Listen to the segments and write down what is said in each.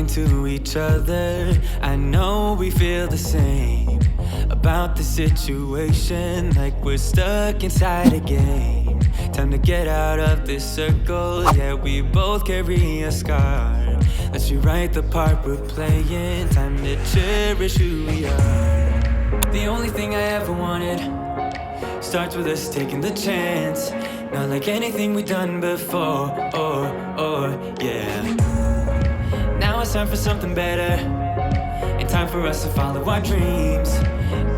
talking to each other. I know we feel the same about the situation, like we're stuck inside a game. Time to get out of this circle, yeah, we both carry a scar. Let's rewrite the part we're playing, time to cherish who we are. The only thing I ever wanted starts with us taking the chance. Not like anything we've done before, yeah. Now it's time for something better, and time for us to follow our dreams.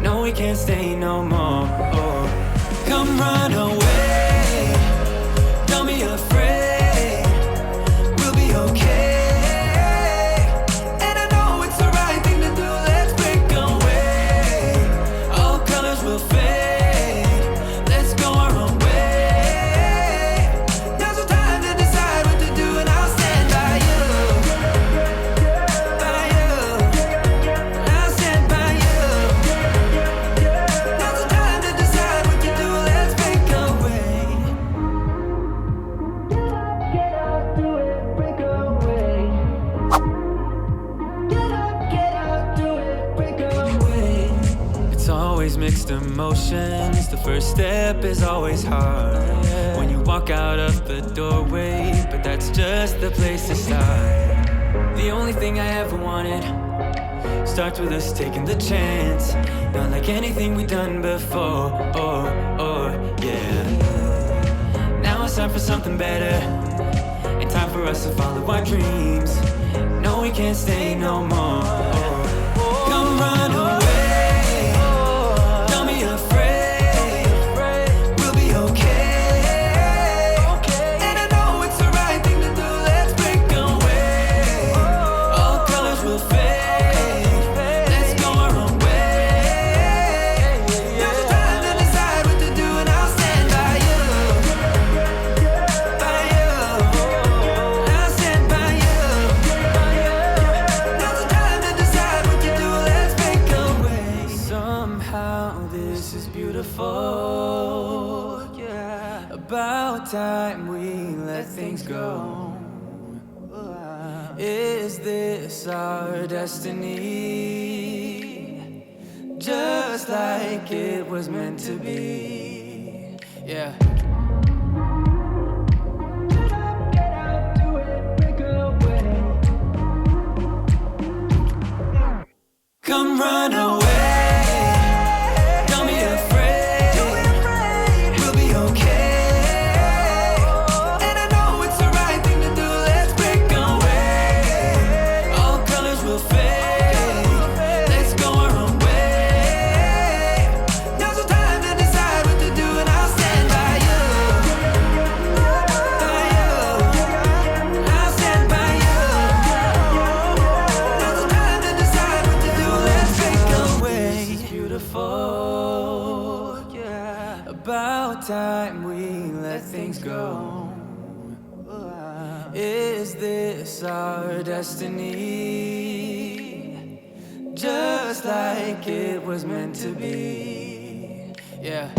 No, we can't stay no more. Come run away, don't be afraid, we'll be okay. And I know it's the right thing to do, let's break away. All colors will fade, let's go our own way. Now's the time to decide what to do, and I'll stand by you. By you, I'll stand by you. Now's the time to decide what to do, let's break away. Get up, do it, break away. Get up, do it, break away. It's always mixed emotions, the first step is always hard. When you walk out of the doorway, but that's just the place to start. The only thing I ever wanted starts with us taking the chance. Not like anything we've done before, yeah. Now it's time for something better, and time for us to follow our dreams. No, we can't stay no more. Come run away, don't be afraid, we'll be okay. And I know it's the right thing to do, let's break away. All colors will fade, let's go our own way. Now's the time to decide what to do, and I'll stand by you. By you, I'll stand by you. Now's the time to decide what to do, let's break away. Somehow this is beautiful, yeah. About time we let things go. Is this our destiny? Just like it was meant to be, yeah. Get out, do it, break away. Come run away, don't be afraid, we'll be okay. And I know it's the right thing to do, let's break away. All colors will fade, let's go our own way. Now's the time to decide what to do, and I'll stand by you. By you, I'll stand by you. Now's the time to decide what to do, let's break away. This is beautiful, yeah. About time we let things go. Is this our destiny? Just like it was meant to be, yeah.